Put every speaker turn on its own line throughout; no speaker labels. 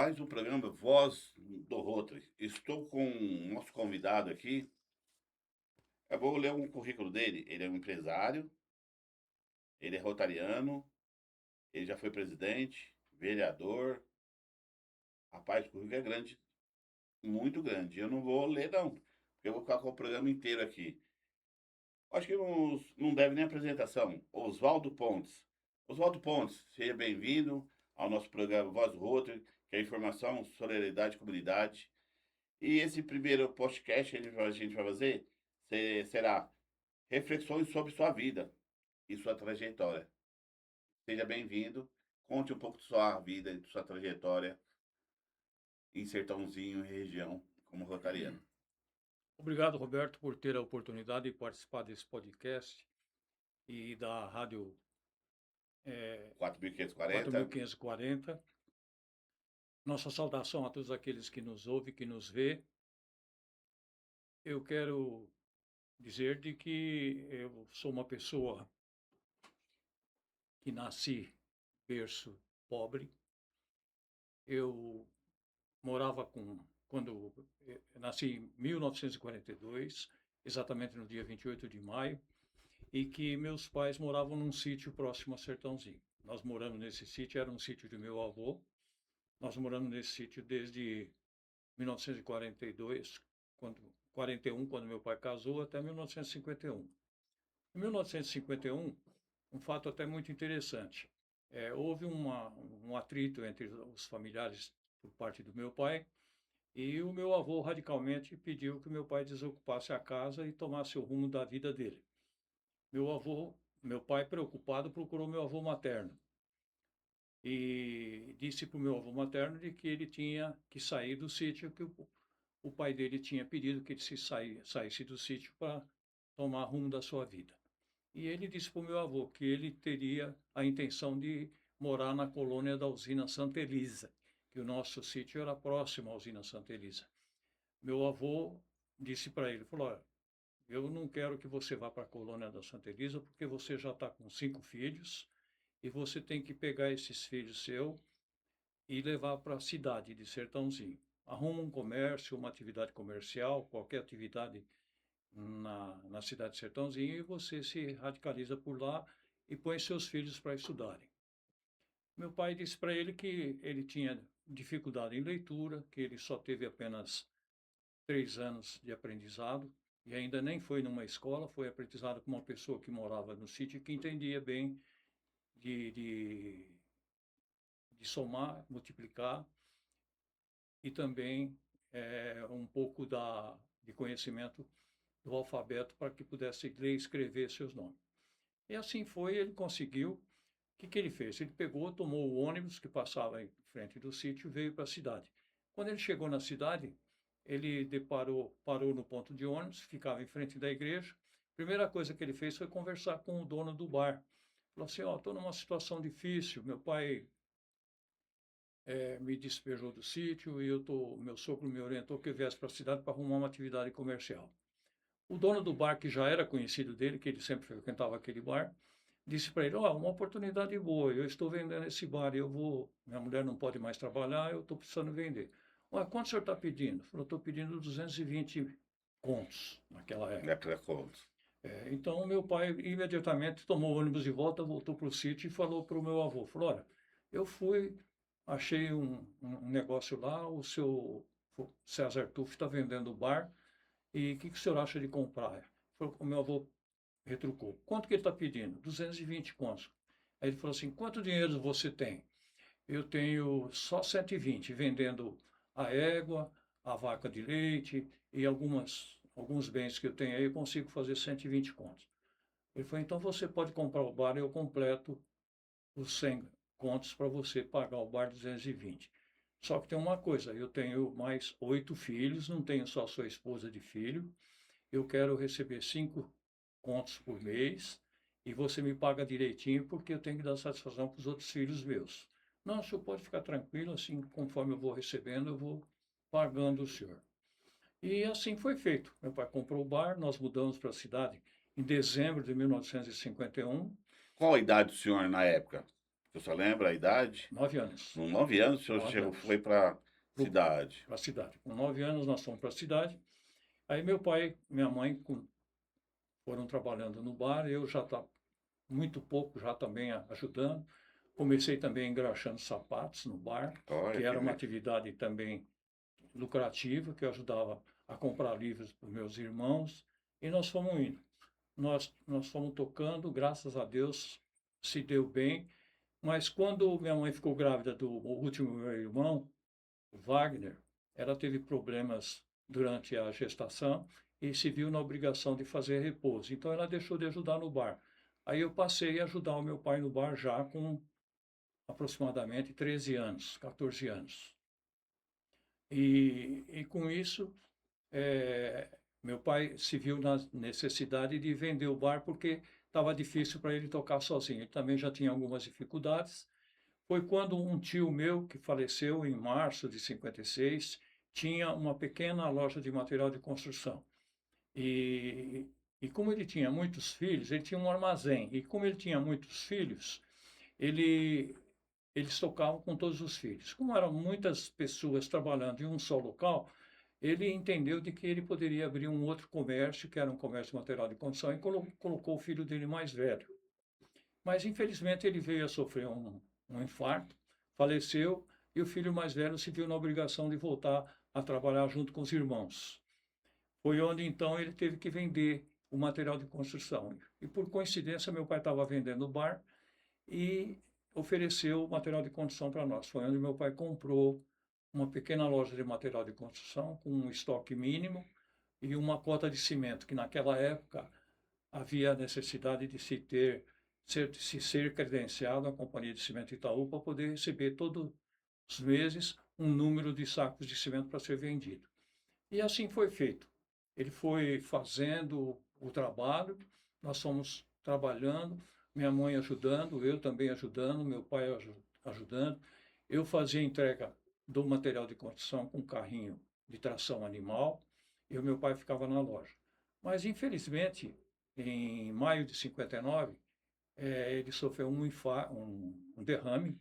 mais um programa Voz do Rotary. Estou com o nosso convidado aqui. Eu vou ler um currículo dele. Ele é um empresário, ele é rotariano, ele já foi presidente, vereador. Rapaz, o currículo é grande, muito grande. Eu não vou ler, não, porque eu vou ficar com o programa inteiro aqui. Acho que não deve nem apresentação. Oswaldo Pontes. Oswaldo Pontes, seja bem-vindo ao nosso programa Voz do Rotary, que é informação, solidariedade, comunidade. E esse primeiro podcast que a gente vai fazer será reflexões sobre sua vida e sua trajetória. Seja bem-vindo. Conte um pouco de sua vida e de sua trajetória em Sertãozinho e região como rotariano.
Obrigado, Roberto, por ter a oportunidade de participar desse podcast e da Rádio
4.540.
4540. Nossa saudação a todos aqueles que nos ouvem, que nos vê. Eu quero dizer de que eu sou uma pessoa que nasci berço pobre. Eu morava quando eu nasci em 1942, exatamente no dia 28 de maio, e que meus pais moravam num sítio próximo a Sertãozinho. Nós moramos nesse sítio, era um sítio do meu avô. Nós moramos nesse sítio desde 1942, 41, quando meu pai casou, até 1951. Em 1951, um fato até muito interessante. Houve um atrito entre os familiares por parte do meu pai, e o meu avô radicalmente pediu que meu pai desocupasse a casa e tomasse o rumo da vida dele. Meu pai, preocupado, procurou meu avô materno e disse para o meu avô materno de que ele tinha que sair do sítio, que o pai dele tinha pedido que ele saísse do sítio para tomar rumo da sua vida. E ele disse para o meu avô que ele teria a intenção de morar na colônia da usina Santa Elisa, que o nosso sítio era próximo à usina Santa Elisa. Meu avô disse para ele, falou: "Olha, eu não quero que você vá para a colônia da Santa Elisa, porque você já está com 5 filhos e você tem que pegar esses filhos seus e levar para a cidade de Sertãozinho. Arruma um comércio, uma atividade comercial, qualquer atividade na cidade de Sertãozinho, e você se radicaliza por lá e põe seus filhos para estudarem." Meu pai disse para ele que ele tinha dificuldade em leitura, que ele só teve apenas 3 anos de aprendizado e ainda nem foi numa escola, foi aprendizado com uma pessoa que morava no sítio e que entendia bem de, de, de somar, multiplicar e também um pouco de conhecimento do alfabeto para que pudesse ler e escrever seus nomes. E assim foi, ele conseguiu. O que ele fez? Ele pegou, tomou o ônibus que passava em frente do sítio e veio para a cidade. Quando ele chegou na cidade, ele parou no ponto de ônibus, ficava em frente da igreja. A primeira coisa que ele fez foi conversar com o dono do bar. Falou assim: "Ó, estou numa situação difícil, meu pai me despejou do sítio e meu sogro me orientou que eu viesse para a cidade para arrumar uma atividade comercial." O dono do bar, que já era conhecido dele, que ele sempre frequentava aquele bar, disse para ele: "Ó, uma oportunidade boa, eu estou vendendo esse bar, minha mulher não pode mais trabalhar, eu estou precisando vender. Olha, quanto o senhor está pedindo?" Falou: "Estou pedindo 220 contos naquela época."
Para conta.
Então, meu pai imediatamente tomou o ônibus de volta, voltou para o sítio e falou para o meu avô, falou: "Olha, eu fui, achei um negócio lá, o seu César Tuff está vendendo o bar, e o que o senhor acha de comprar?" O meu avô retrucou: "Quanto que ele está pedindo?" 220 contos. Aí ele falou assim: "Quanto dinheiro você tem?" "Eu tenho só 120, vendendo a égua, a vaca de leite e alguns bens que eu tenho aí, eu consigo fazer 120 contos." Ele falou: "Então você pode comprar o bar e eu completo os 100 contos para você pagar o bar 220. Só que tem uma coisa, eu tenho mais 8 filhos, não tenho só sua esposa de filho, eu quero receber 5 contos por mês e você me paga direitinho porque eu tenho que dar satisfação para os outros filhos meus." "Não, o senhor pode ficar tranquilo, assim, conforme eu vou recebendo, eu vou pagando o senhor." E assim foi feito. Meu pai comprou o bar, nós mudamos para a cidade em dezembro de 1951.
Qual a idade do senhor na época? Você lembra a idade?
9 anos.
Com 9 anos, o senhor
9 anos.
foi para cidade.
Para a cidade. Com 9 anos nós fomos para a cidade. Aí meu pai e minha mãe foram trabalhando no bar, eu já estava muito pouco, já também ajudando. Comecei também engraxando sapatos no bar,
Olha
que
que
era uma
bem.
atividade também lucrativa, que eu ajudava a comprar livros para os meus irmãos, e nós fomos indo. Nós fomos tocando, graças a Deus, se deu bem, mas quando minha mãe ficou grávida do último meu irmão, o Wagner, ela teve problemas durante a gestação e se viu na obrigação de fazer repouso. Então ela deixou de ajudar no bar. Aí eu passei a ajudar o meu pai no bar já com aproximadamente 13 anos, 14 anos. E com isso, meu pai se viu na necessidade de vender o bar porque estava difícil para ele tocar sozinho. Ele também já tinha algumas dificuldades. Foi quando um tio meu, que faleceu em março de 56, tinha uma pequena loja de material de construção. E, e como ele tinha muitos filhos, ele tinha um armazém. E como ele tinha muitos filhos, ele, eles tocavam com todos os filhos. Como eram muitas pessoas trabalhando em um só local, ele entendeu de que ele poderia abrir um outro comércio, que era um comércio de material de construção, e colocou o filho dele mais velho. Mas, infelizmente, ele veio a sofrer um infarto, faleceu, e o filho mais velho se viu na obrigação de voltar a trabalhar junto com os irmãos. Foi onde, então, ele teve que vender o material de construção. E, por coincidência, meu pai estava vendendo no bar e ofereceu o material de construção para nós. Foi onde meu pai comprou uma pequena loja de material de construção com um estoque mínimo e uma cota de cimento, que naquela época havia a necessidade de se ser credenciado à Companhia de Cimento Itaú para poder receber todos os meses um número de sacos de cimento para ser vendido. E assim foi feito. Ele foi fazendo o trabalho, nós fomos trabalhando, minha mãe ajudando, eu também ajudando, meu pai ajudando. Eu fazia entrega do material de construção com carrinho de tração animal e o meu pai ficava na loja. Mas, infelizmente, em maio de 59, ele sofreu um derrame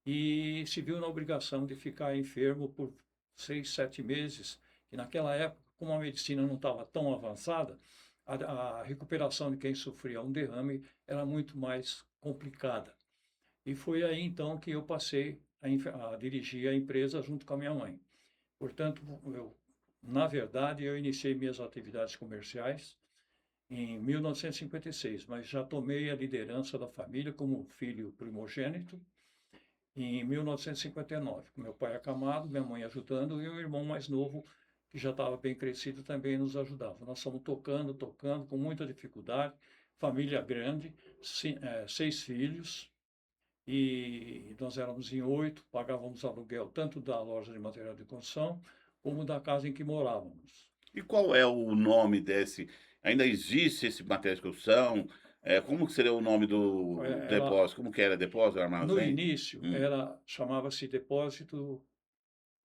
e se viu na obrigação de ficar enfermo por 6, 7 meses. E naquela época, como a medicina não estava tão avançada, a recuperação de quem sofria um derrame era muito mais complicada. E foi aí então que eu passei a dirigir a empresa junto com a minha mãe. Portanto, na verdade, eu iniciei minhas atividades comerciais em 1956, mas já tomei a liderança da família como filho primogênito em 1959, com meu pai acamado, minha mãe ajudando e o irmão mais novo, que já estava bem crescido, também nos ajudava. Nós fomos tocando, tocando, com muita dificuldade, família grande, 6 filhos, e nós éramos em 8, pagávamos aluguel tanto da loja de material de construção, como da casa em que morávamos.
E qual é o nome desse? Ainda existe esse material de construção? Como que seria o nome do
Ela,
depósito? Como que era? Depósito,
no
armazém?
início,
Hum,
chamava-se Depósito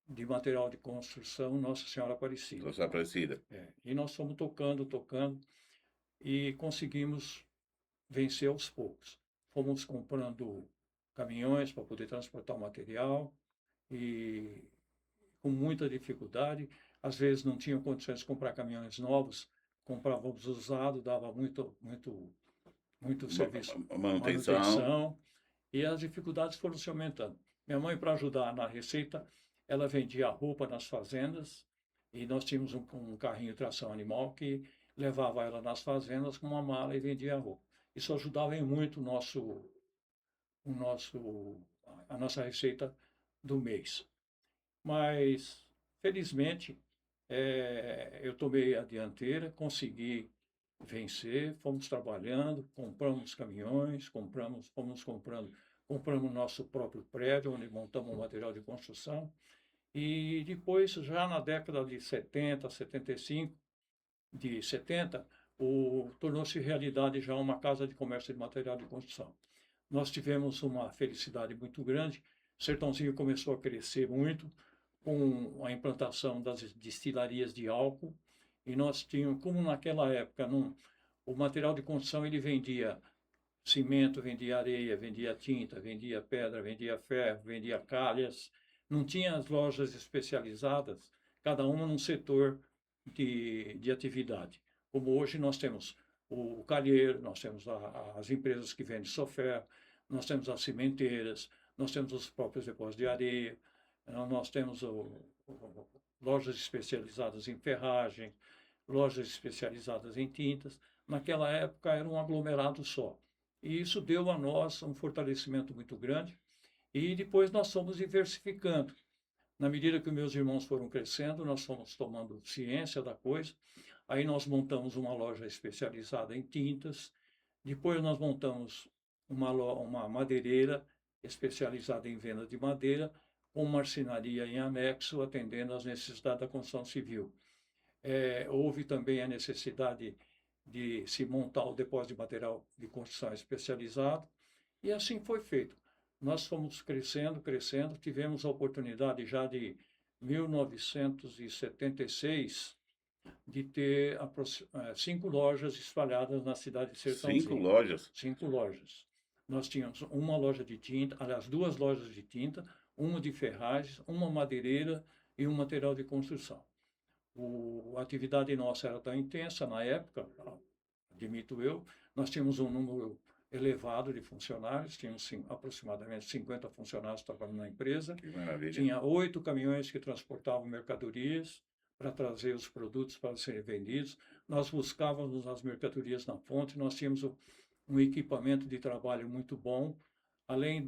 de Material de Construção Nossa Senhora Aparecida.
Construção Aparecida.
E nós fomos tocando, tocando, e conseguimos vencer aos poucos. Fomos comprando caminhões para poder transportar o material e com muita dificuldade. Às vezes não tinham condições de comprar caminhões novos, comprávamos usado, dava muito serviço,
Manutenção.
manutenção, e as dificuldades foram se aumentando. Minha mãe, para ajudar na receita, ela vendia roupa nas fazendas e nós tínhamos um carrinho de tração animal que levava ela nas fazendas com uma mala e vendia a roupa. Isso ajudava em muito a nossa receita do mês. Mas, felizmente, eu tomei a dianteira, consegui vencer, fomos trabalhando, compramos caminhões, compramos nosso próprio prédio, onde montamos o material de construção. E depois, já na década de 70, 75, de 70, tornou-se realidade já uma casa de comércio de material de construção. Nós tivemos uma felicidade muito grande, Sertãozinho começou a crescer muito, com a implantação das destilarias de álcool, e nós tínhamos, como naquela época, o material de construção ele vendia cimento, vendia areia, vendia tinta, vendia pedra, vendia ferro, vendia calhas. Não tinha as lojas especializadas, cada uma num setor de atividade. Como hoje nós temos o calheiro, nós temos as empresas que vendem sofá, nós temos as cimenteiras, nós temos os próprios depósitos de areia, nós temos lojas especializadas em ferragem, lojas especializadas em tintas. Naquela época era um aglomerado só. E isso deu a nós um fortalecimento muito grande. E depois nós fomos diversificando. Na medida que meus irmãos foram crescendo, nós fomos tomando ciência da coisa. Aí nós montamos uma loja especializada em tintas. Depois nós montamos uma madeireira especializada em venda de madeira, com marcenaria em anexo, atendendo às necessidades da construção civil. Houve também a necessidade de se montar o depósito de material de construção especializado, e assim foi feito. Nós fomos crescendo, crescendo, tivemos a oportunidade já de 1976 de ter 5 lojas espalhadas na cidade de Sertãozinho.
5 lojas?
5 lojas. Nós tínhamos uma loja de tinta, aliás, 2 lojas de tinta, uma de ferragens, uma madeireira e um material de construção. A atividade nossa era tão intensa na época, admito eu, nós tínhamos um número elevado de funcionários, tínhamos aproximadamente 50 funcionários trabalhando na empresa.
Que maravilha.
Tinha 8 caminhões que transportavam mercadorias para trazer os produtos para serem vendidos. Nós buscávamos as mercadorias na fonte, nós tínhamos um equipamento de trabalho muito bom, além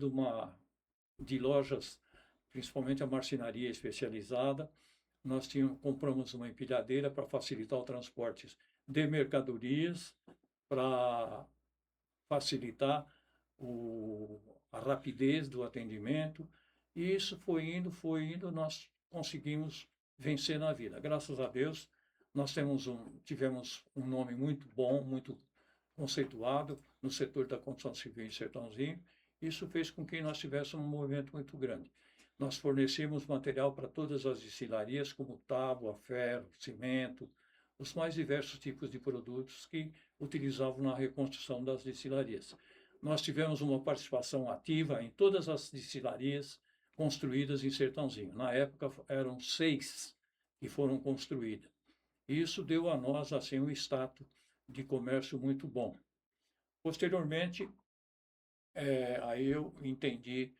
de lojas, principalmente a marcenaria especializada. Nós compramos uma empilhadeira para facilitar o transporte de mercadorias, para facilitar a rapidez do atendimento. E isso foi indo, nós conseguimos vencer na vida. Graças a Deus, nós tivemos um nome muito bom, muito conceituado no setor da construção civil em Sertãozinho. Isso fez com que nós tivéssemos um movimento muito grande. Nós fornecemos material para todas as destilarias, como tábua, ferro, cimento, os mais diversos tipos de produtos que utilizavam na reconstrução das destilarias. Nós tivemos uma participação ativa em todas as destilarias construídas em Sertãozinho. Na época, eram 6 que foram construídas. Isso deu a nós assim um status de comércio muito bom. Posteriormente, aí eu entendi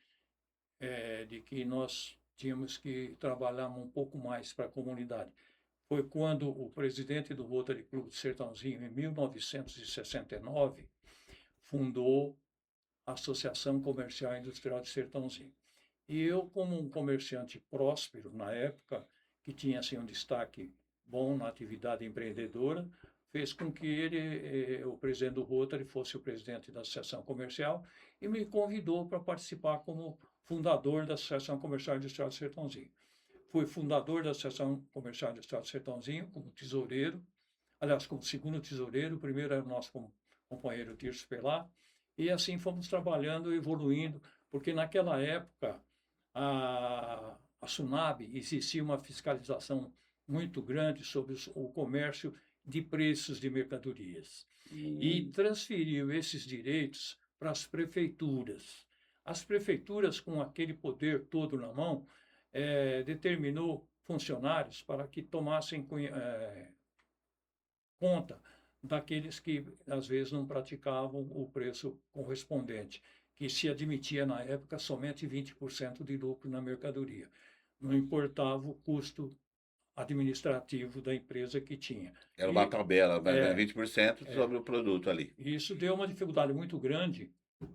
de que nós tínhamos que trabalhar um pouco mais para a comunidade. Foi quando o presidente do Rotary Club de Sertãozinho, em 1969, fundou a Associação Comercial e Industrial de Sertãozinho. E eu, como um comerciante próspero na época, que tinha assim, um destaque bom na atividade empreendedora, fez com que o presidente do Rotary, fosse o presidente da Associação Comercial e me convidou para participar como fundador da Associação Comercial e Industrial de Sertãozinho. Fui fundador da Associação Comercial e Industrial de Sertãozinho, como tesoureiro, aliás, como segundo tesoureiro. O primeiro era o nosso companheiro Tirso Pelá, e assim fomos trabalhando, evoluindo, porque naquela época a SUNAB existia uma fiscalização muito grande sobre o comércio de preços de mercadorias e transferiu esses direitos para as prefeituras. As prefeituras, com aquele poder todo na mão, determinou funcionários para que tomassem conta daqueles que, às vezes, não praticavam o preço correspondente, que se admitia, na época, somente 20% de lucro na mercadoria. Não importava o custo administrativo da empresa que tinha.
Era uma tabela, 20% sobre o produto ali.
Isso deu uma dificuldade muito grande,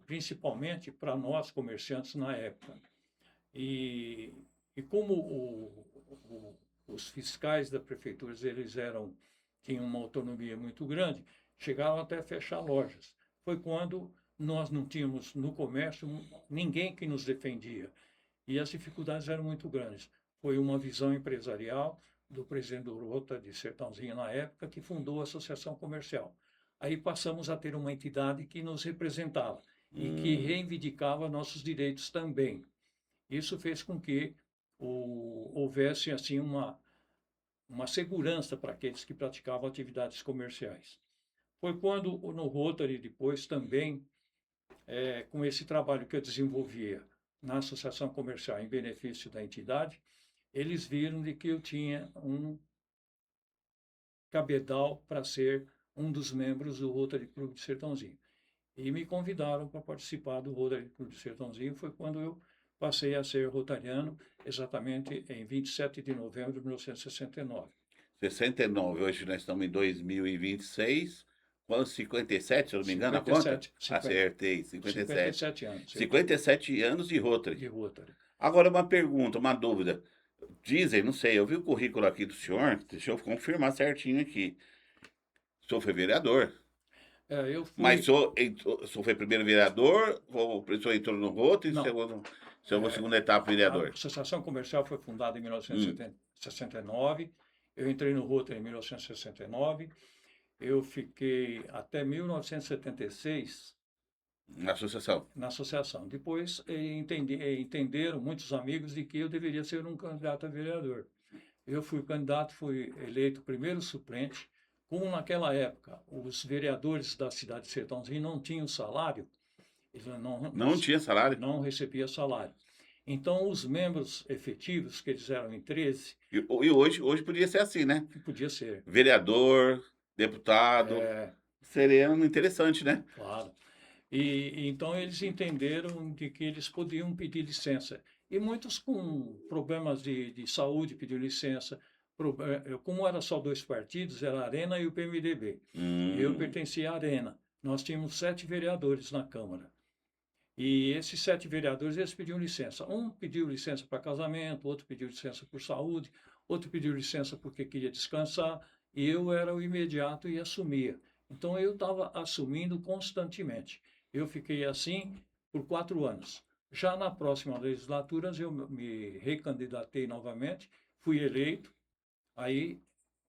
principalmente para nós comerciantes na época. E como os fiscais da prefeitura, eles tinham uma autonomia muito grande, chegaram até a fechar lojas. Foi quando nós não tínhamos no comércio ninguém que nos defendia. E as dificuldades eram muito grandes. Foi uma visão empresarial do presidente do Rotary de Sertãozinho na época, que fundou a Associação Comercial. Aí passamos a ter uma entidade que nos representava e que reivindicava nossos direitos também. Isso fez com que houvesse assim uma segurança para aqueles que praticavam atividades comerciais. Foi quando no Rotary depois também com esse trabalho que eu desenvolvia na associação comercial em benefício da entidade, eles viram de que eu tinha um cabedal para ser um dos membros do Rotary Clube de Sertãozinho. E me convidaram para participar do Rotary Clube de Sertãozinho. Foi quando eu passei a ser rotariano, exatamente em 27 de novembro de 1969.
69, hoje nós estamos em 2026. Quanto? 57, se eu não me engano, a conta?
57,
Acertei, 57.
57 anos.
57 anos de Rotary.
De Rotary.
Agora, uma pergunta, uma dúvida. Dizem, não sei, eu vi o currículo aqui do senhor, deixa eu confirmar certinho aqui. O senhor foi vereador,
Eu fui.
mas o senhor foi primeiro vereador, ou o senhor entrou no Rotary,
Não.
segunda etapa vereador?
A Associação Comercial foi fundada em 1969. Eu entrei no Rotary em 1969. Eu fiquei até 1976
Na associação.
na associação. Depois entenderam muitos amigos de que eu deveria ser um candidato a vereador. Eu fui candidato, fui eleito primeiro suplente. Como naquela época os vereadores da cidade de Sertãozinho não tinham salário, eles
Não tinha salário?
não recebia salário. Então, os membros efetivos, que eles eram em 13,
E hoje podia ser assim, né?
podia ser,
Vereador, deputado. Seria interessante, né?
claro. E então eles entenderam de que eles podiam pedir licença. E muitos com problemas de saúde pediram licença. Como era só dois partidos, era a Arena e o PMDB. Eu pertencia à Arena. Nós tínhamos 7 vereadores na Câmara. E esses 7 vereadores, eles pediam licença. Um pediu licença para casamento, outro pediu licença por saúde, outro pediu licença porque queria descansar, e eu era o imediato e assumia. Então, eu estava assumindo constantemente. Eu fiquei assim por 4 anos. Já na próxima legislatura, eu me recandidatei novamente, fui eleito, aí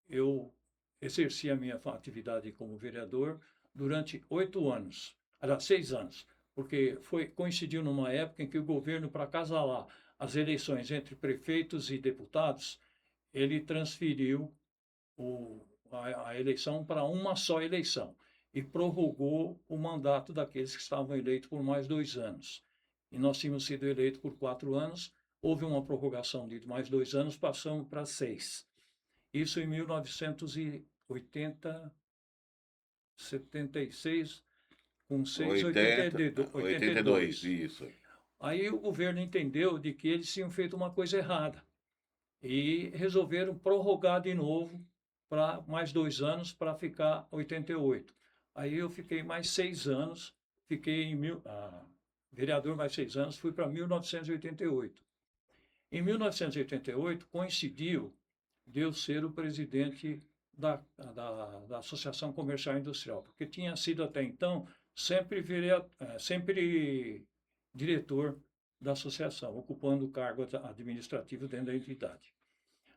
eu exerci a minha atividade como vereador durante 8 anos, aliás, 6 anos, porque coincidiu numa época em que o governo, para acasalar as eleições entre prefeitos e deputados, ele transferiu a eleição para uma só eleição e prorrogou o mandato daqueles que estavam eleitos por mais 2 anos. E nós tínhamos sido eleitos por 4 anos, houve uma prorrogação de mais 2 anos, passamos para 6. Isso em 1980, 76, com 6,
82, isso.
Aí o governo entendeu de que eles tinham feito uma coisa errada e resolveram prorrogar de novo para mais 2 anos para ficar 88. Aí eu fiquei mais 6 anos, vereador mais 6 anos, fui para 1988. Em 1988 coincidiu de eu ser o presidente da Associação Comercial e Industrial, porque tinha sido até então sempre diretor da associação, ocupando o cargo administrativo dentro da entidade.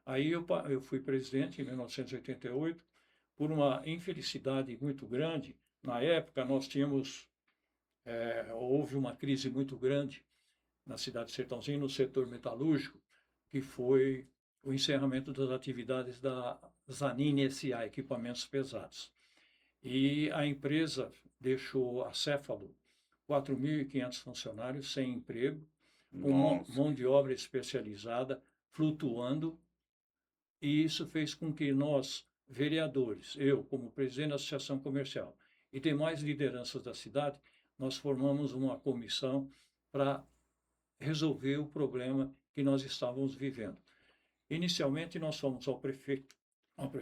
Aí eu fui presidente em 1988, por uma infelicidade muito grande. Na época houve uma crise muito grande na cidade de Sertãozinho, no setor metalúrgico, que foi o encerramento das atividades da Zanini S.A., Equipamentos Pesados. E a empresa deixou acéfalo 4.500 funcionários sem emprego, com mão de obra especializada, flutuando, e isso fez com que nós, vereadores, eu como presidente da Associação Comercial e demais lideranças da cidade, nós formamos uma comissão para resolver o problema que nós estávamos vivendo. Inicialmente, nós fomos ao prefeito.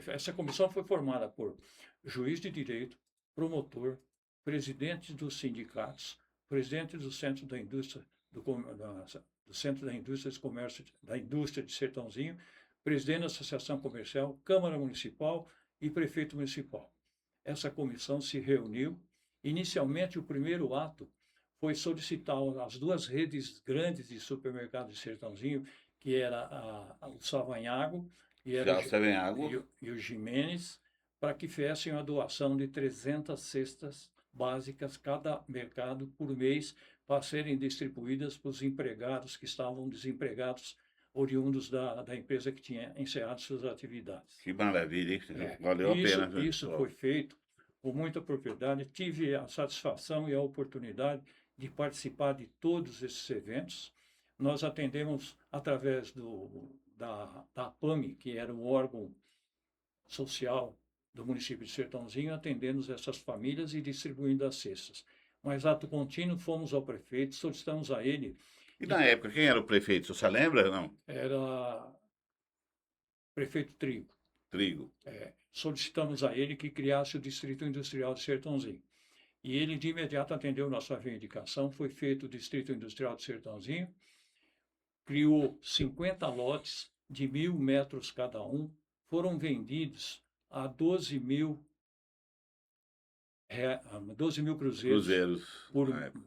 Essa comissão foi formada por juiz de direito, promotor, presidente dos sindicatos, presidente do Centro da Indústria, do Centro da Indústria de Comércio, da Indústria de Sertãozinho, presidente da Associação Comercial, Câmara Municipal e prefeito municipal. Essa comissão se reuniu. Inicialmente, o primeiro ato foi solicitar as 2 redes grandes de supermercados de Sertãozinho, que era o Savanhago e o Jimenez, para que fizessem a doação de 300 cestas básicas, cada mercado por mês, para serem distribuídas para os empregados que estavam desempregados, oriundos da empresa que tinha encerrado suas atividades.
Que maravilha, hein? Valeu a pena.
Isso foi feito com muita propriedade. Tive a satisfação e a oportunidade de participar de todos esses eventos. Nós atendemos através da APAME, que era o órgão social do município de Sertãozinho, atendemos essas famílias e distribuindo as cestas. Mas, ato contínuo, fomos ao prefeito, solicitamos a ele,
E na época, quem era o prefeito? Você lembra? Não.
era prefeito Trigo,
Trigo.
solicitamos a ele que criasse o Distrito Industrial de Sertãozinho. E ele, de imediato, atendeu nossa reivindicação, foi feito o Distrito Industrial de Sertãozinho, criou 50 lotes de 1.000 metros cada um, foram vendidos a 12.000 cruzeiros
Cruzeiros.
por,
Na época.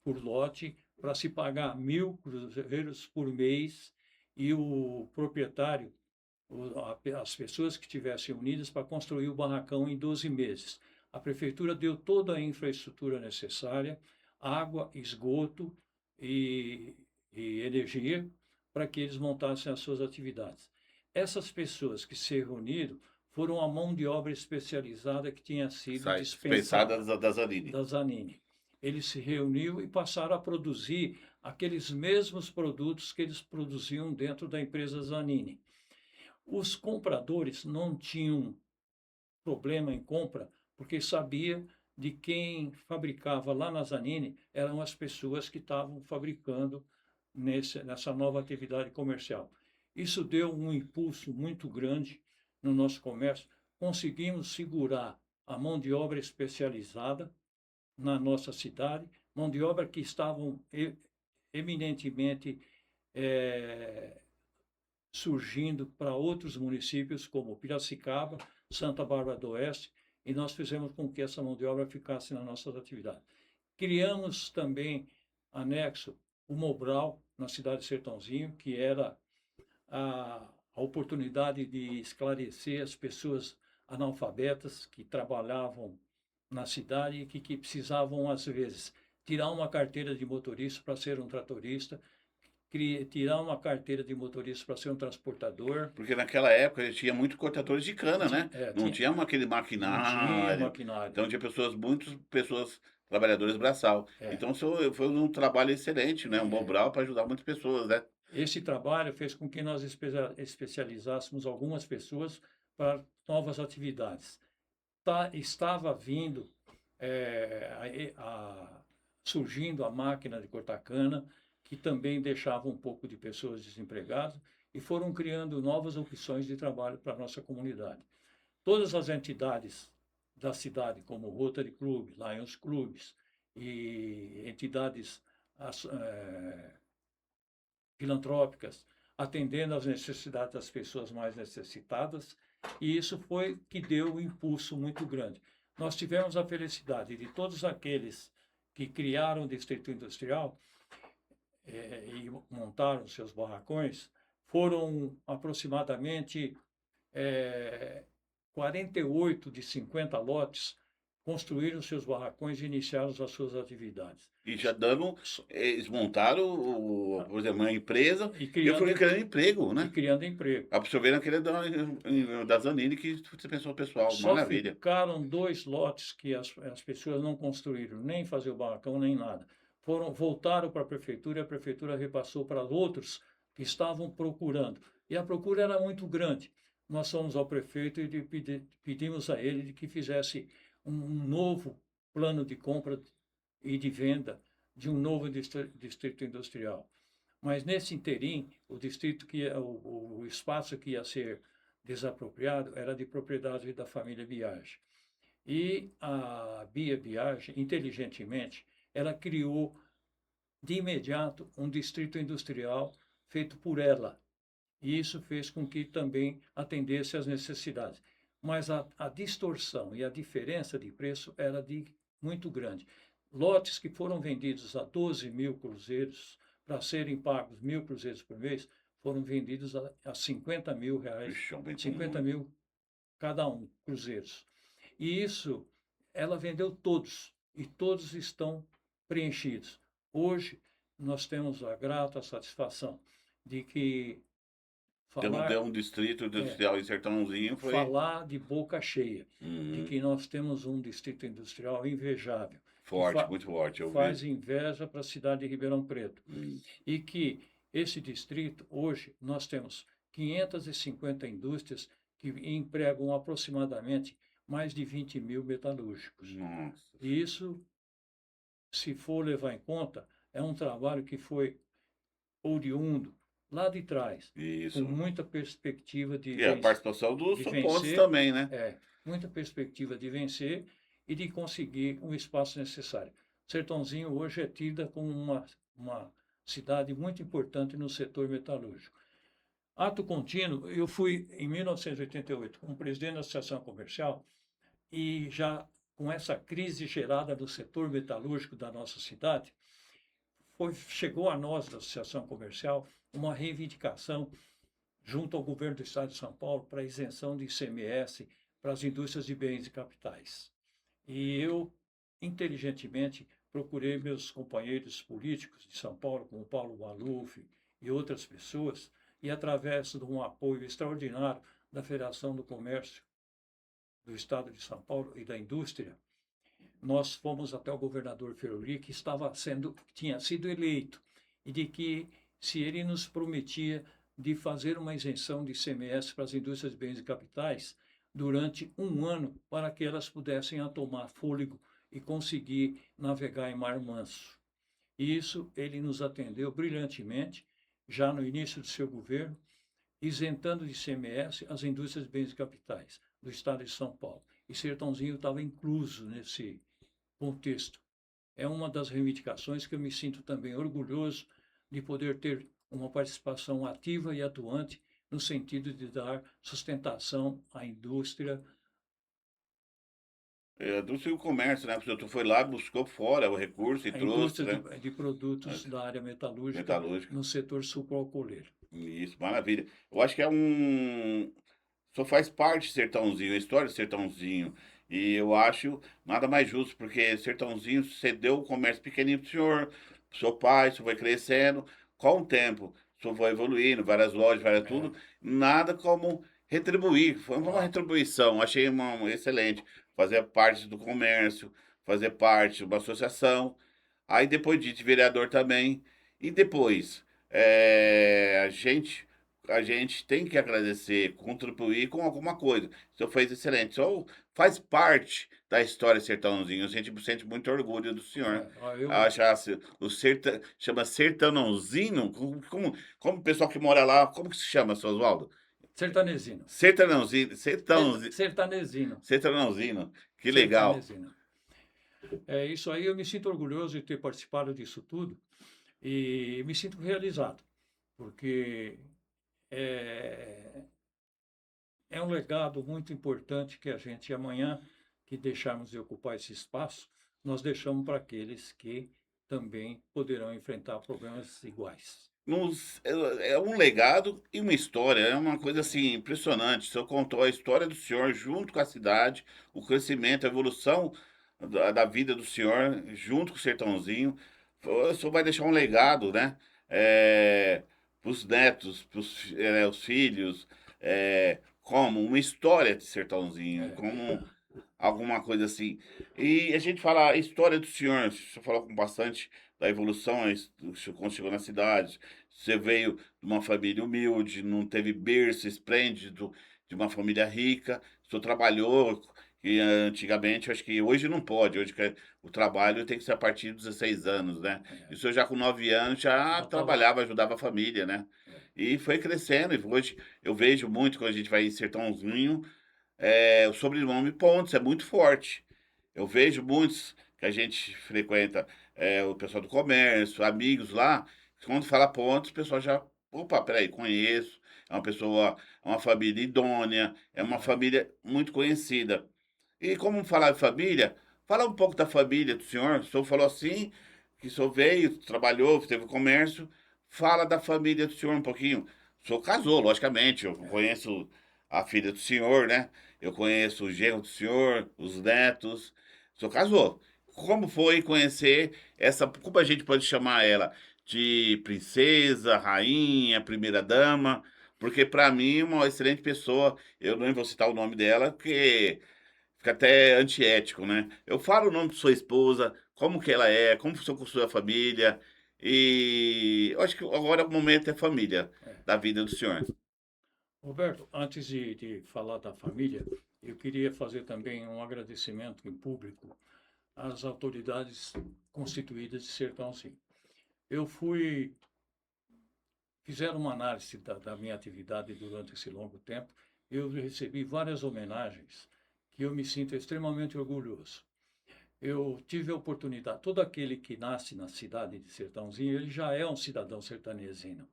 por lote, para se pagar 1.000 cruzeiros por mês, e o proprietário, as pessoas que estivessem unidas para construir o barracão em 12 meses. A prefeitura deu toda a infraestrutura necessária, água, esgoto e energia, para que eles montassem as suas atividades. Essas pessoas que se reuniram foram a mão de obra especializada que tinha sido dispensada
Da Zanini.
da Zanini. Eles se reuniram e passaram a produzir aqueles mesmos produtos que eles produziam dentro da empresa Zanini. Os compradores não tinham problema em compra, porque sabia de quem fabricava lá na Zanini eram as pessoas que estavam fabricando nessa nova atividade comercial. Isso deu um impulso muito grande no nosso comércio. Conseguimos segurar a mão de obra especializada na nossa cidade, mão de obra que estavam eminentemente surgindo para outros municípios, como Piracicaba, Santa Bárbara do Oeste, e nós fizemos com que essa mão de obra ficasse nas nossas atividades. Criamos também, anexo, o Mobral, na cidade de Sertãozinho, que era a oportunidade de esclarecer as pessoas analfabetas que trabalhavam na cidade e que precisavam, às vezes, tirar uma carteira de motorista para ser um tratorista, tirar uma carteira de motorista para ser um transportador.
Porque naquela época tinha muito cortadores de cana, né? Não tinha aquele
Não tinha
maquinário.
maquinário.
Então tinha muitas pessoas, trabalhadores braçal. Então foi um trabalho excelente, né? Um Mobral para ajudar muitas pessoas, né?
Esse trabalho fez com que nós especializássemos algumas pessoas para novas atividades. Estava vindo, surgindo a máquina de cortar cana, que também deixava um pouco de pessoas desempregadas, e foram criando novas opções de trabalho para a nossa comunidade. Todas as entidades da cidade, como Rotary Club, Lions Clubes e entidades filantrópicas, atendendo às necessidades das pessoas mais necessitadas, e isso foi que deu um impulso muito grande. Nós tivemos a felicidade de todos aqueles que criaram o Distrito Industrial e montaram seus barracões, foram aproximadamente 48 de 50 lotes, construíram seus barracões e iniciaram as suas atividades.
E já eles montaram, por exemplo, uma empresa
E
e foram criando emprego, né?
E criando emprego.
Absorvendo aquele da Zanini que você pensou, pessoal,
Só
maravilha.
ficaram 2 lotes que as pessoas não construíram, nem fazer o barracão, nem nada. Voltaram para a prefeitura e a prefeitura repassou para outros que estavam procurando. E a procura era muito grande. Nós fomos ao prefeito e pedimos a ele que fizesse um novo plano de compra e de venda de um novo distrito industrial. Mas nesse interim, o espaço que ia ser desapropriado era de propriedade da família Biagi. E a Bia Biagi, inteligentemente, ela criou de imediato um distrito industrial feito por ela. E isso fez com que também atendesse às necessidades. Mas a distorção e a diferença de preço era muito grande. Lotes que foram vendidos a 12.000 cruzeiros, para serem pagos 1.000 cruzeiros por mês, foram vendidos a 50 mil reais, 50 mil cada um, cruzeiros. E isso, ela vendeu todos, e todos estão preenchidos. Hoje, nós temos a grata satisfação de que falar,
um distrito
é,
industrial em Sertãozinho, foi
falar de boca cheia, de
uhum,
que nós temos um distrito industrial invejável, que
forte, muito forte, eu vi.
faz inveja para a cidade de Ribeirão Preto.
Hum,
E que esse distrito, hoje, nós temos 550 indústrias que empregam aproximadamente mais de 20 mil metalúrgicos.
nossa,
E isso, se for levar em conta, é um trabalho que foi oriundo lá de trás, com
isso.
muita perspectiva
E a participação do
de
Sopontes
vencer,
também, né?
muita perspectiva de vencer e de conseguir um espaço necessário. Sertãozinho hoje é tida como uma cidade muito importante no setor metalúrgico. Ato contínuo, eu fui em 1988 como presidente da Associação Comercial e já com essa crise gerada do setor metalúrgico da nossa cidade, chegou a nós da Associação Comercial uma reivindicação junto ao governo do Estado de São Paulo para a isenção de ICMS para as indústrias de bens e capitais. E eu, inteligentemente, procurei meus companheiros políticos de São Paulo, como Paulo Maluf e outras pessoas, e através de um apoio extraordinário da Federação do Comércio do Estado de São Paulo e da Indústria, nós fomos até o governador Ferroli, que tinha sido eleito, e de que se ele nos prometia de fazer uma isenção de ICMS para as indústrias de bens e capitais durante um ano, para que elas pudessem tomar fôlego e conseguir navegar em mar manso. E isso ele nos atendeu brilhantemente, já no início do seu governo, isentando de ICMS as indústrias de bens e capitais do estado de São Paulo. E Sertãozinho estava incluso nesse contexto. É uma das reivindicações que eu me sinto também orgulhoso de poder ter uma participação ativa e atuante no sentido de dar sustentação à indústria.
É, do seu comércio, né? Porque tu foi lá, buscou fora o recurso e
A
trouxe,
indústria
né?
de produtos
Mas,
da área metalúrgica
metalúrgica.
no setor sucroalcooleiro.
Isso, maravilha. Eu acho que é um. Só faz parte de Sertãozinho, a história de Sertãozinho. E eu acho nada mais justo, porque Sertãozinho cedeu o comércio pequenininho pro senhor, pro seu pai, isso foi crescendo. Com o tempo, isso foi evoluindo, várias lojas, várias
É,
tudo. Nada como retribuir. Foi uma
claro.
retribuição. Achei uma excelente. Fazer parte do comércio, fazer parte de uma associação. Aí depois de vereador também. E depois, a gente tem que agradecer, contribuir com alguma coisa. O senhor fez excelente. O senhor faz parte da história Sertãozinho. A gente sente muito orgulho do senhor.
Eu,
Acha, chama Sertãozinho? Como o pessoal que mora lá, como que se chama, seu Oswaldo?
sertanezino.
Sertãozinho, Sertãozinho,
Sertanezino.
Sertãozinho. Que legal.
Sertanezino. É isso aí, eu me sinto orgulhoso de ter participado disso tudo e me sinto realizado, porque é, é um legado muito importante que a gente, amanhã, que deixarmos de ocupar esse espaço, nós deixamos para aqueles que também poderão enfrentar problemas iguais.
É um legado e uma história, é uma coisa assim impressionante. O senhor contou a história do senhor junto com a cidade, o crescimento, a evolução da vida do senhor junto com o Sertãozinho. O senhor vai deixar um legado, né? Para os netos, para os filhos, como uma história de Sertãozinho,
É,
como alguma coisa assim. E a gente fala a história do senhor, o senhor falou com bastante da evolução, quando chegou na cidade. Você veio de uma família humilde, não teve berço esplêndido, de uma família rica. O senhor trabalhou, e antigamente, acho que hoje não pode, hoje o trabalho tem que ser a partir dos 16 anos, né? E o senhor já com 9 anos já
já estava.
trabalhava, ajudava a família, né? E foi crescendo, e hoje eu vejo muito quando a gente vai em Sertãozinho, o sobrenome Pontes é muito forte. Eu vejo muitos que a gente frequenta, o pessoal do comércio, amigos lá, quando fala Pontes, o pessoal já, opa, peraí, conheço. É uma pessoa, é uma família idônea, é uma
É,
família muito conhecida. E como falar de família, fala um pouco da família do senhor. O senhor falou assim, que o senhor veio, trabalhou, teve comércio. Fala da família do senhor um pouquinho. O senhor casou, logicamente. Eu conheço a filha do senhor, né? Eu conheço o genro do senhor, os netos. O senhor casou. Como foi conhecer essa, como a gente pode chamar ela? De princesa, rainha, primeira dama? Porque para mim é uma excelente pessoa. Eu não vou citar o nome dela, porque fica até antiético, né? Eu falo o nome de sua esposa, como que ela é, como sou com sua família. E eu acho que agora o momento é família
É.
da vida do senhor.
Roberto, antes de falar da família, eu queria fazer também um agradecimento em público às autoridades constituídas de Sertãozinho. Eu fui, fizeram uma análise da minha atividade durante esse longo tempo, eu recebi várias homenagens que eu me sinto extremamente orgulhoso. Eu tive a oportunidade, todo aquele que nasce na cidade de Sertãozinho, ele já é um cidadão sertanejino.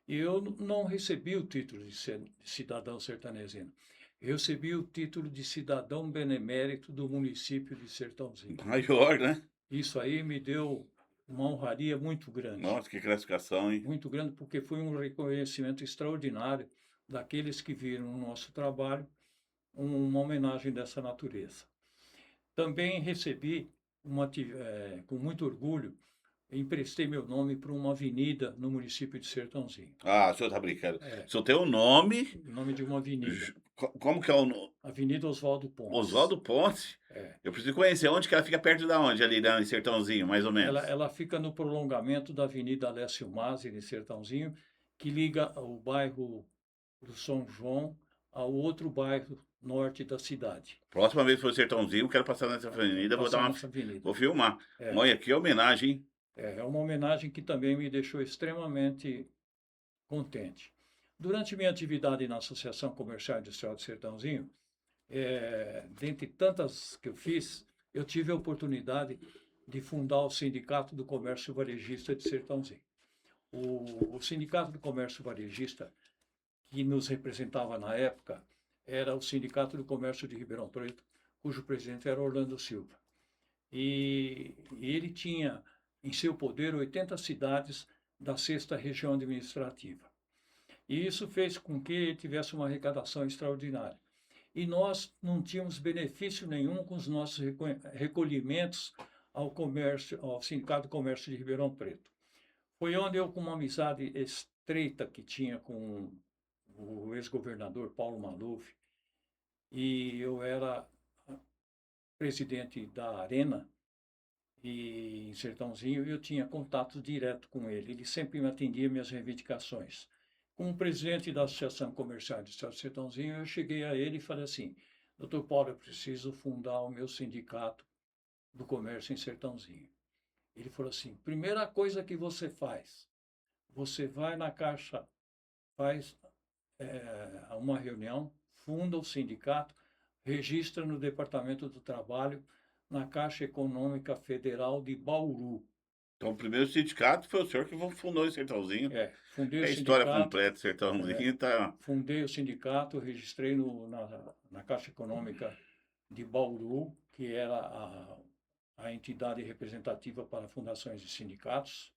E eu não recebi o título de cidadão sertanejino. Eu recebi o título de cidadão benemérito do município de Sertãozinho.
Maior, né?
Isso aí me deu uma honraria
Nossa, que classificação, hein?
muito grande, porque foi um reconhecimento extraordinário daqueles que viram no nosso trabalho uma homenagem dessa natureza. Também recebi, com muito orgulho, emprestei meu nome para uma avenida no município de Sertãozinho.
Ah, o senhor tá brincando.
É,
O senhor tem o nome.
o nome de uma avenida,
Como que é o nome?
Avenida Oswaldo Pontes.
Oswaldo Ponte?
É.
Eu preciso conhecer. Onde que ela fica perto da onde? Ali, né, em Sertãozinho, mais ou
Ela,
menos.
ela fica no prolongamento da Avenida Alessio Masi, de Sertãozinho, que liga o bairro do São João ao outro bairro norte da cidade.
Próxima vez que for Sertãozinho, quero passar nessa avenida, vou dar
Passar
uma.
nessa avenida.
Vou filmar.
É,
Olha, que homenagem, hein?
é uma homenagem que também me deixou extremamente contente. Durante minha atividade na Associação Comercial e Industrial de Sertãozinho, dentre tantas que eu fiz, eu tive a oportunidade de fundar o Sindicato do Comércio Varejista de Sertãozinho. O Sindicato do Comércio Varejista, que nos representava na época, era o Sindicato do Comércio de Ribeirão Preto, cujo presidente era Orlando Silva. E ele tinha em seu poder 80 cidades da sexta região administrativa. E isso fez com que ele tivesse uma arrecadação extraordinária. E nós não tínhamos benefício nenhum com os nossos recolhimentos ao comércio, ao Sindicato do Comércio de Ribeirão Preto. Foi onde eu, com uma amizade estreita que tinha com o ex-governador Paulo Maluf, e eu era presidente da Arena, e em Sertãozinho, eu tinha contato direto com ele. Ele sempre me atendia minhas reivindicações. Como presidente da Associação Comercial de Sertãozinho, eu cheguei a ele e falei assim: Doutor Paulo, eu preciso fundar o meu sindicato do comércio em Sertãozinho. Ele falou assim: primeira coisa que você vai na Caixa, faz uma reunião, funda o sindicato, registra no Departamento do Trabalho, na Caixa Econômica Federal de Bauru.
Então, o primeiro sindicato foi o senhor que fundou esse Sertãozinho.
Fundei
É
o
a história
sindicato,
completa, Sertãozinho tá.
registrei na Caixa Econômica de Bauru, que era a entidade representativa para fundações de sindicatos.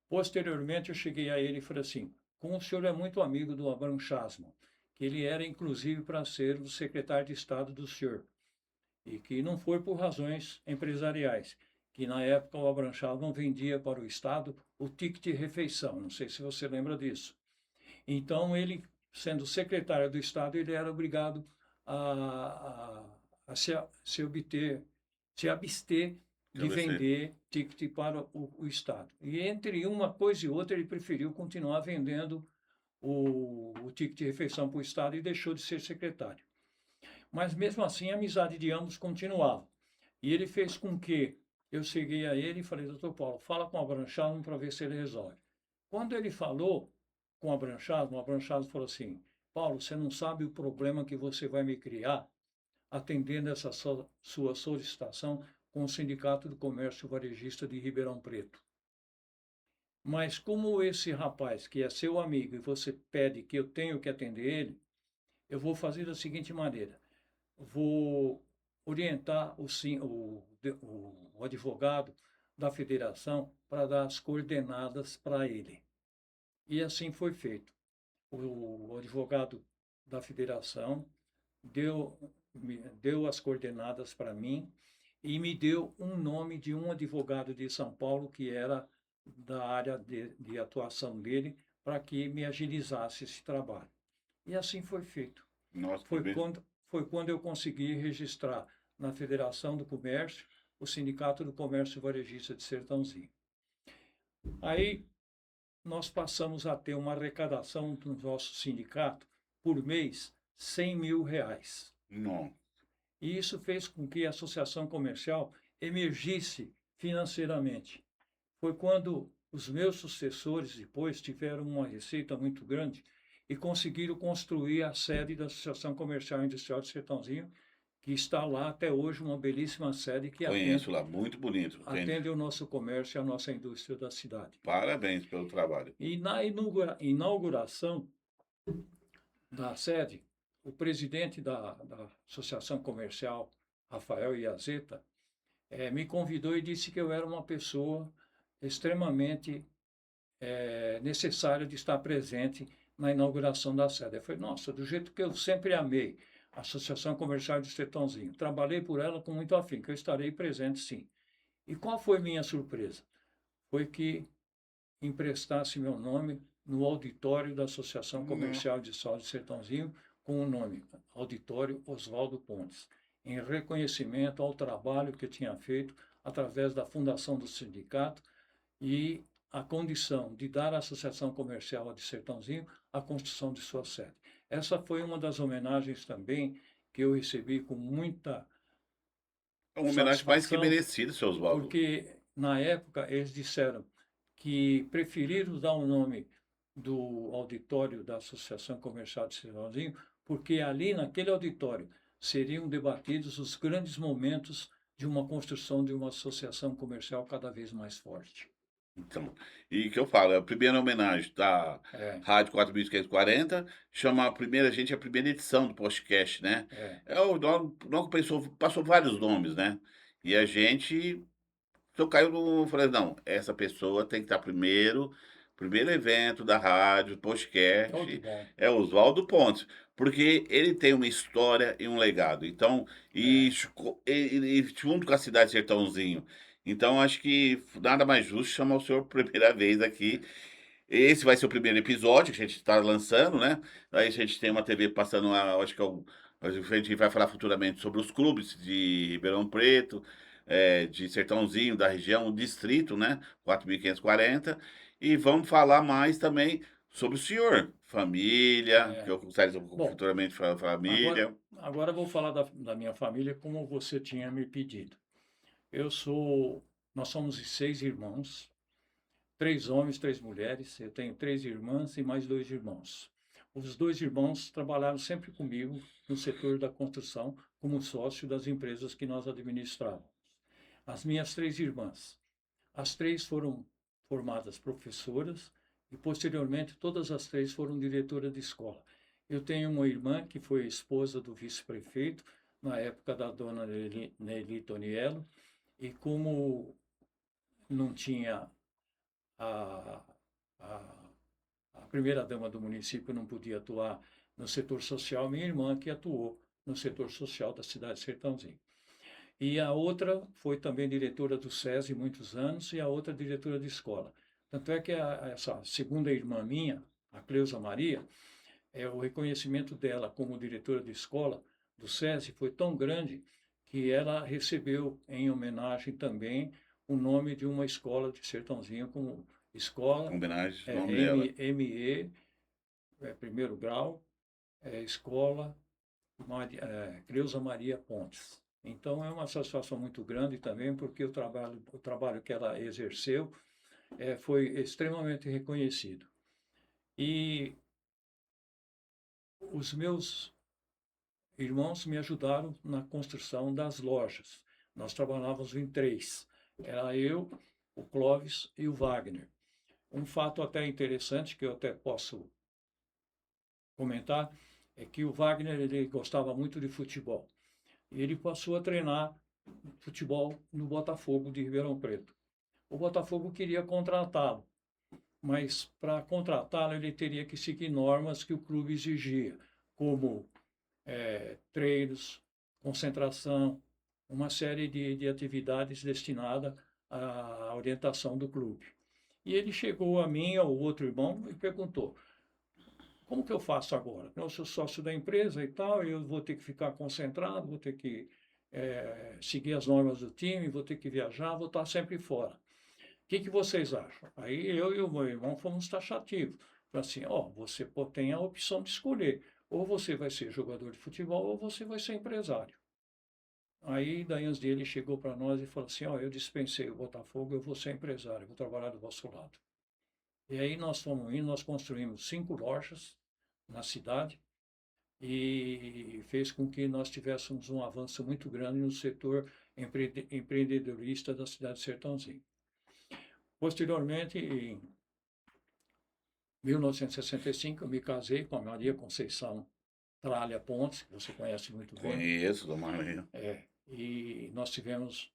Posteriormente, eu cheguei a ele e falei assim: como o senhor é muito amigo do Abrão Chasmo, que ele era inclusive para ser o secretário de Estado do senhor, e que não foi por razões empresariais, que na época o Abrão Chasmo vendia para o Estado o ticket de refeição, não sei se você lembra disso. Então, ele, sendo secretário do Estado, ele era obrigado a se abster
Deixa eu
de
ver se.
vender ticket para o Estado. E entre uma coisa e outra, ele preferiu continuar vendendo o ticket de refeição para o Estado e deixou de ser secretário. Mas, mesmo assim, a amizade de ambos continuava. E ele fez com que eu cheguei a ele e falei: doutor Paulo, fala com o Abranchado para ver se ele resolve. Quando ele falou com o Abranchado falou assim: Paulo, você não sabe o problema que você vai me criar atendendo essa sua solicitação com o Sindicato do Comércio Varejista de Ribeirão Preto. Mas como esse rapaz, que é seu amigo, e você pede que eu tenho que atender ele, eu vou fazer da seguinte maneira: vou orientar o advogado da federação para dar as coordenadas para ele. E assim foi feito. O advogado da federação deu as coordenadas para mim e me deu um nome de um advogado de São Paulo que era da área de atuação dele para que me agilizasse esse trabalho. E assim foi feito.
Nossa, que
Foi
bem.
quando eu consegui registrar na Federação do Comércio o Sindicato do Comércio Varejista de Sertãozinho. Aí nós passamos a ter uma arrecadação do nosso sindicato por mês R$ 100.000.
Não.
E isso fez com que a associação comercial emergisse financeiramente. Foi quando os meus sucessores depois tiveram uma receita muito grande e conseguiram construir a sede da Associação Comercial e Industrial de Sertãozinho, que está lá até hoje, uma belíssima sede que
Conheço lá, muito bonito.
atende o nosso comércio e a nossa indústria da cidade.
Parabéns pelo trabalho.
E na inauguração da sede, o presidente da Associação Comercial, Rafael Iazeta, me convidou e disse que eu era uma pessoa extremamente necessária de estar presente na inauguração da sede. Eu falei, nossa, do jeito que eu sempre amei a Associação Comercial de Sertãozinho, trabalhei por ela com muito afinco, eu estarei presente sim. E qual foi minha surpresa? Foi que emprestasse meu nome no auditório da Associação Comercial de Sal de Sertãozinho, com o nome Auditório Oswaldo Pontes, em reconhecimento ao trabalho que eu tinha feito através da fundação do sindicato e a condição de dar à Associação Comercial de Sertãozinho a construção de sua sede. Essa foi uma das homenagens também que eu recebi com muita
É uma homenagem mais que
satisfação,
merecida, seu Oswaldo.
porque na época eles disseram que preferiram dar o nome do auditório da Associação Comercial de Sertãozinho, porque ali naquele auditório seriam debatidos os grandes momentos de uma construção de uma associação comercial cada vez mais forte.
Então, e que eu falo, é a primeira homenagem da
É,
Rádio 4540, chama a primeira, gente, a primeira edição do podcast, né?
é,
É o nome, passou vários nomes, né? E a gente só caiu no, falei, não, essa pessoa tem que estar primeiro evento da rádio,
oh, que
podcast,
bom.
é o Oswaldo Pontes, porque ele tem uma história e um legado. Então,
É,
e junto com a cidade de Sertãozinho. Então, acho que nada mais justo chamar o senhor primeira vez aqui. Esse vai ser o primeiro episódio que a gente está lançando, né? Aí a gente tem uma TV passando, acho que a gente vai falar futuramente sobre os clubes de Ribeirão Preto, de Sertãozinho, da região, o distrito, né? 4540. E vamos falar mais também sobre o senhor, família, que
é.
eu gostaria de
Bom,
futuramente falar
agora,
família.
agora eu vou falar da minha família como você tinha me pedido. Eu sou, nós somos 6 irmãos, 3 homens, 3 mulheres. Eu tenho 3 irmãs e mais 2 irmãos. Os 2 irmãos trabalharam sempre comigo no setor da construção como sócio das empresas que nós administrávamos. As minhas 3 irmãs, as 3 foram formadas professoras e posteriormente todas as 3 foram diretoras de escola. Eu tenho uma irmã que foi esposa do vice-prefeito na época da dona Nelly Toniello, e como não tinha a, a, a primeira-dama do município não podia atuar no setor social, minha irmã que atuou no setor social da cidade de Sertãozinho. E a outra foi também diretora do SESI muitos anos e a outra diretora de escola. Tanto é que essa segunda irmã minha, a Cleusa Maria, o reconhecimento dela como diretora de escola do SESI foi tão grande que ela recebeu em homenagem também o nome de uma escola de Sertãozinho como escola
Homenagem, o nome dela.
ME, primeiro grau, escola Cleusa Maria Pontes. Então é uma satisfação muito grande também, porque o trabalho que ela exerceu foi extremamente reconhecido. E os meus irmãos me ajudaram na construção das lojas. Nós trabalhávamos em 3. Era eu, o Clóvis e o Wagner. Um fato até interessante que eu até posso comentar é que o Wagner ele gostava muito de futebol. E ele passou a treinar futebol no Botafogo de Ribeirão Preto. O Botafogo queria contratá-lo, mas para contratá-lo ele teria que seguir normas que o clube exigia, como treinos, concentração, uma série de atividades destinadas à orientação do clube. E ele chegou a mim, ao outro irmão, e perguntou: como que eu faço agora? Eu sou sócio da empresa e tal, eu vou ter que ficar concentrado, vou ter que seguir as normas do time, vou ter que viajar, vou estar sempre fora. O que que vocês acham? Aí eu e o meu irmão fomos taxativos. Falei assim, ó, você tem a opção de escolher. Ou você vai ser jogador de futebol ou você vai ser empresário. Aí, daí uns dias ele chegou para nós e falou assim, ó, eu dispensei o Botafogo, eu vou ser empresário, vou trabalhar do vosso lado. E aí nós fomos indo, nós construímos 5 lojas na cidade e fez com que nós tivéssemos um avanço muito grande no setor empreendedorista da cidade de Sertãozinho. Posteriormente, em 1965, eu me casei com a Maria Conceição Tralha Pontes, que você conhece muito bem.
Conheço, Dona Maria.
E nós tivemos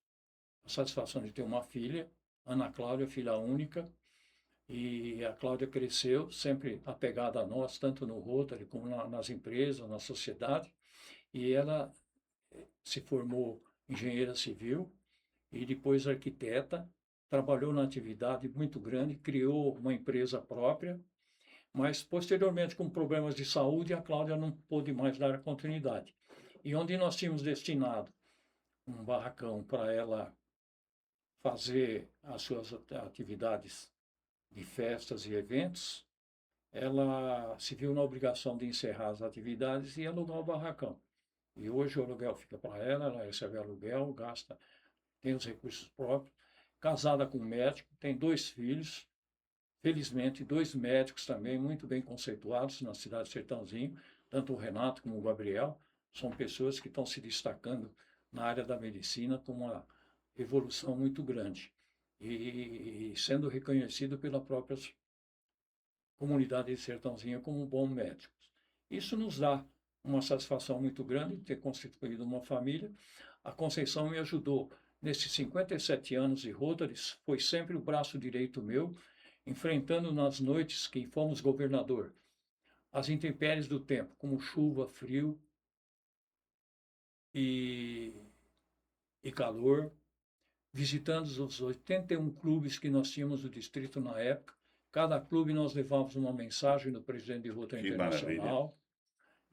a satisfação de ter uma filha, Ana Cláudia, filha única, e a Cláudia cresceu, sempre apegada a nós, tanto no Rotary como nas empresas, na sociedade, e ela se formou engenheira civil e depois arquiteta, trabalhou na atividade muito grande, criou uma empresa própria, mas posteriormente, com problemas de saúde, a Cláudia não pôde mais dar continuidade. E onde nós tínhamos destinado um barracão para ela fazer as suas atividades de festas e eventos, ela se viu na obrigação de encerrar as atividades e alugar o barracão. E hoje o aluguel fica para ela, ela recebe aluguel, gasta, tem os recursos próprios, casada com um médico, tem 2 filhos, felizmente 2 médicos também muito bem conceituados na cidade de Sertãozinho, tanto o Renato como o Gabriel, são pessoas que estão se destacando na área da medicina com uma evolução muito grande e sendo reconhecido pela própria comunidade de Sertãozinho como bons médicos. Isso nos dá uma satisfação muito grande de ter constituído uma família. A Conceição me ajudou nesses 57 anos de Rotaries, foi sempre o braço direito meu, enfrentando nas noites que fomos governador as intempéries do tempo, como chuva, frio e, e calor, visitando os 81 clubes que nós tínhamos no distrito na época. Cada clube nós levávamos uma mensagem do presidente de Rotary
Que maravilha.
Internacional.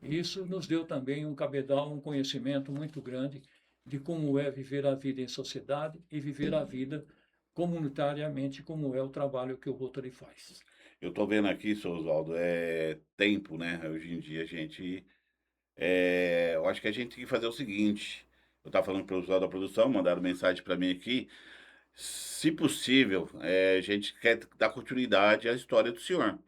Isso nos deu também um cabedal, um conhecimento muito grande de como é viver a vida em sociedade e viver a vida comunitariamente, como é o trabalho que o Rotary faz.
Eu estou vendo aqui, seu Oswaldo, é tempo, né? Hoje em dia a gente. Eu acho que a gente tem que fazer o seguinte. Eu estava falando para o pessoal da produção, mandaram mensagem para mim aqui. Se possível, a gente quer dar continuidade à história do senhor.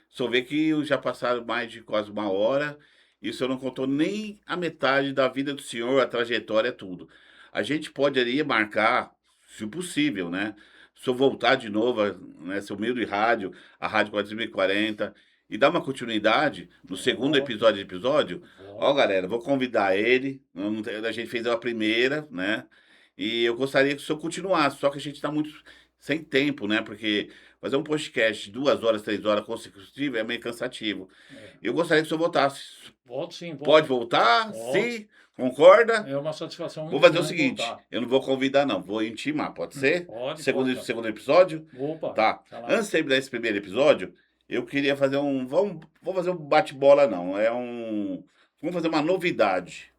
Só vê que já passaram mais de quase uma hora e o senhor não contou nem a metade da vida do senhor, a trajetória, tudo. A gente poderia marcar, se possível, né? Se eu voltar de novo, né, seu meio de rádio, a Rádio 4040, e dar uma continuidade no segundo episódio. Ó, galera, vou convidar ele. A gente fez a primeira, né? E eu gostaria que o senhor continuasse, só que a gente está muito sem tempo, né? Porque fazer um podcast de 2 horas, 3 horas consecutivas é meio cansativo. Eu gostaria que o senhor voltasse.
Volto sim, volto.
Pode voltar?
Volto.
Sim? Concorda?
É uma satisfação muito
Vou fazer o
grande
seguinte,
voltar.
eu não vou convidar não, vou intimar, pode ser?
Pode,
Segundo episódio?
Opa,
Tá.
tá lá.
Antes de terminar esse primeiro episódio, eu queria fazer vamos fazer um bate-bola não, vamos fazer uma novidade.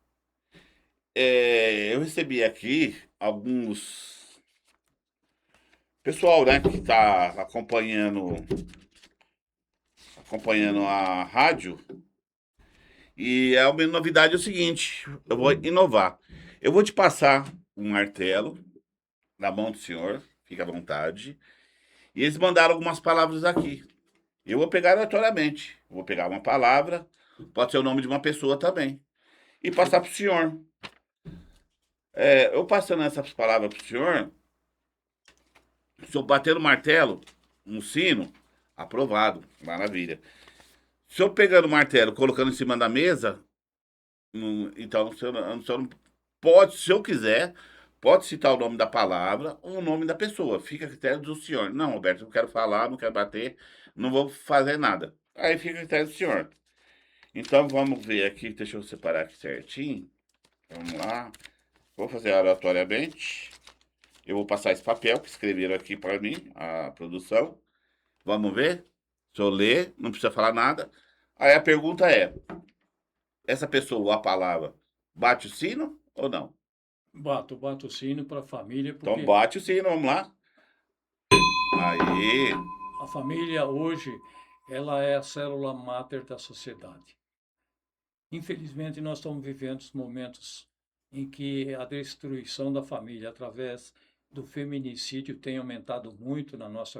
Eu recebi aqui alguns pessoal, né, que tá acompanhando a rádio. E a minha novidade é o seguinte, eu vou inovar. Eu vou te passar um martelo na mão do senhor, fica à vontade. E eles mandaram algumas palavras aqui. Eu vou pegar aleatoriamente. Eu vou pegar uma palavra, pode ser o nome de uma pessoa também, e passar para o senhor. Eu passando essas palavras para o senhor bater no martelo, no sino, aprovado, maravilha. Se eu pegando o martelo, colocando em cima da mesa, então o senhor não pode, se eu quiser, pode citar o nome da palavra ou o nome da pessoa. Fica a critério do senhor. Não, Roberto, eu quero falar, não quero bater, não vou fazer nada. Aí fica a critério do senhor. Então vamos ver aqui, deixa eu separar aqui certinho. Vamos lá. Vou fazer aleatoriamente. Eu vou passar esse papel que escreveram aqui para mim, a produção. Vamos ver? Se eu ler, não precisa falar nada. Aí a pergunta é: essa pessoa, a palavra, bate o sino ou não?
Bato o sino para a família,
Então
porque
bate o sino, vamos lá. Aí,
a família hoje, ela é a célula máter da sociedade. Infelizmente, nós estamos vivendo momentos em que a destruição da família através do feminicídio tem aumentado muito no nosso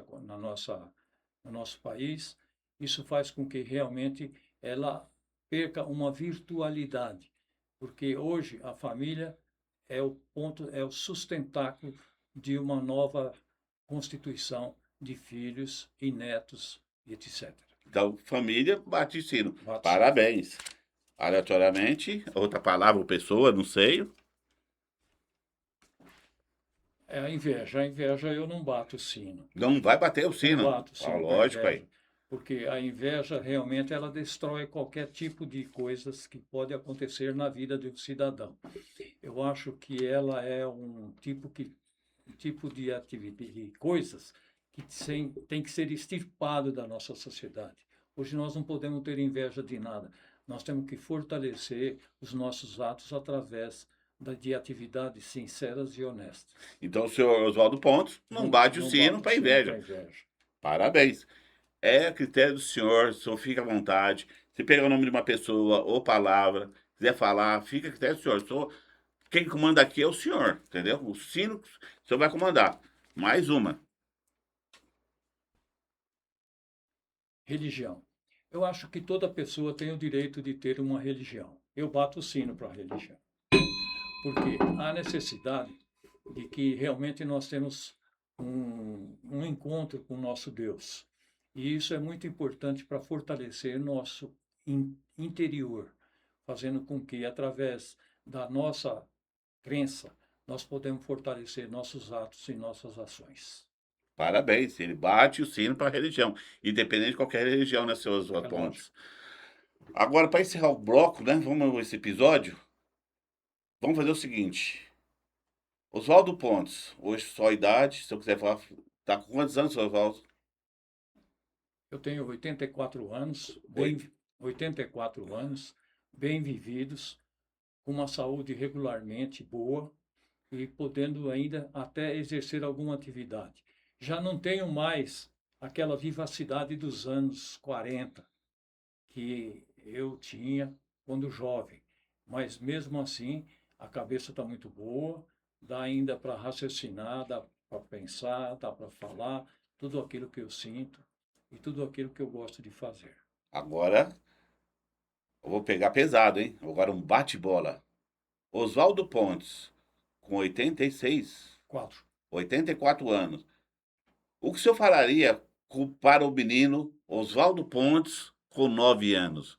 país. Isso faz com que realmente ela perca uma virtualidade, porque hoje a família é o ponto, é o sustentáculo de uma nova constituição de filhos e netos, etc.
então, família, bate o sino.
Bate sim.
Parabéns. Aleatoriamente, outra palavra ou pessoa, não sei.
É a inveja. A inveja eu não bato o sino.
Não vai bater o
Não
sino.
bato o
Ah,
sino para a
lógico aí.
inveja. Porque a inveja realmente ela destrói qualquer tipo de coisas que pode acontecer na vida do cidadão. Eu acho que ela é um tipo de atividade, de coisas que tem que ser extirpado da nossa sociedade. Hoje nós não podemos ter inveja de nada. Nós temos que fortalecer os nossos atos através de atividades sinceras e honestas.
Então, o senhor Oswaldo Pontes não
Não,
bate o
não
sino
bato o
para
sino para
inveja.
inveja.
Parabéns. É a critério do senhor fica à vontade. Se pegar o nome de uma pessoa ou palavra, quiser falar, fica a critério do senhor. Quem comanda aqui é o senhor, entendeu? O sino o senhor vai comandar. Mais uma.
Religião. Eu acho que toda pessoa tem o direito de ter uma religião. Eu bato o sino para a religião. Porque há necessidade de que realmente nós temos um encontro com o nosso Deus. E isso é muito importante para fortalecer nosso interior, fazendo com que, através da nossa crença, nós podemos fortalecer nossos atos e nossas ações.
Parabéns. Ele bate o sino para a religião. Independente de qualquer religião, né, seus
É lógico.
Pontes? Agora, para encerrar o bloco, né? Vamos esse episódio. Vamos fazer o seguinte. Oswaldo Pontes, hoje só a idade, se eu quiser falar, tá com quantos anos, Oswaldo?
Eu tenho 84 anos,
Oi.
84 anos, bem vividos, com uma saúde regularmente boa e podendo ainda até exercer alguma atividade. Já não tenho mais aquela vivacidade dos anos 40 que eu tinha quando jovem, mas mesmo assim a cabeça está muito boa, dá ainda para raciocinar, dá para pensar, dá para falar tudo aquilo que eu sinto e tudo aquilo que eu gosto de fazer.
Agora eu vou pegar pesado, hein? Agora um bate-bola. Oswaldo Pontes, com 86,
Quatro.
84 anos. O que o senhor falaria para o menino Oswaldo Pontes com 9 anos?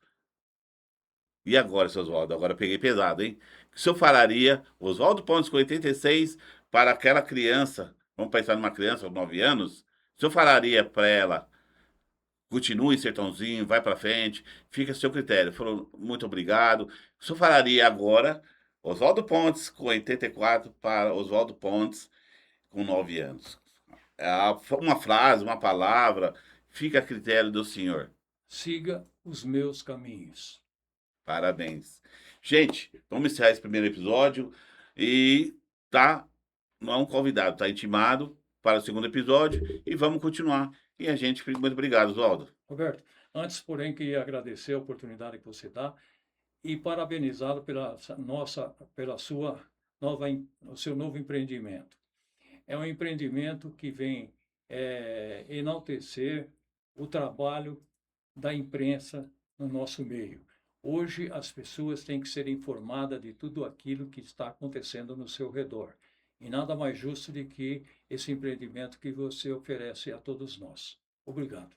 E agora, seu Oswaldo? Agora eu peguei pesado, hein? O que o senhor falaria, Oswaldo Pontes com 86, para aquela criança? Vamos pensar numa criança de 9 anos? O senhor falaria para ela: continue, sertãozinho, vai para frente, fica a seu critério. Falou, muito obrigado. O senhor falaria agora, Oswaldo Pontes com 84 para Oswaldo Pontes com 9 anos. Uma frase, uma palavra, fica a critério do senhor.
Siga os meus caminhos.
Parabéns. Gente, vamos encerrar esse primeiro episódio e tá, não é um convidado, tá intimado para o segundo episódio e vamos continuar. E a gente, muito obrigado, Oswaldo.
Roberto, antes, porém, queria agradecer a oportunidade que você dá e parabenizá-lo pela sua o seu novo empreendimento. É um empreendimento que vem enaltecer o trabalho da imprensa no nosso meio. Hoje, as pessoas têm que ser informadas de tudo aquilo que está acontecendo no seu redor. E nada mais justo do que esse empreendimento que você oferece a todos nós. Obrigado.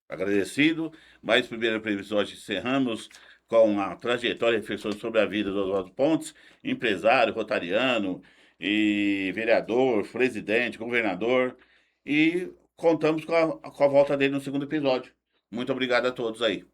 Agradecido. Mais primeiro episódio encerramos com a trajetória e reflexões sobre a vida do Oswaldo Pontes, empresário, rotariano e vereador, presidente, governador. E contamos com a volta dele no segundo episódio. Muito obrigado a todos aí.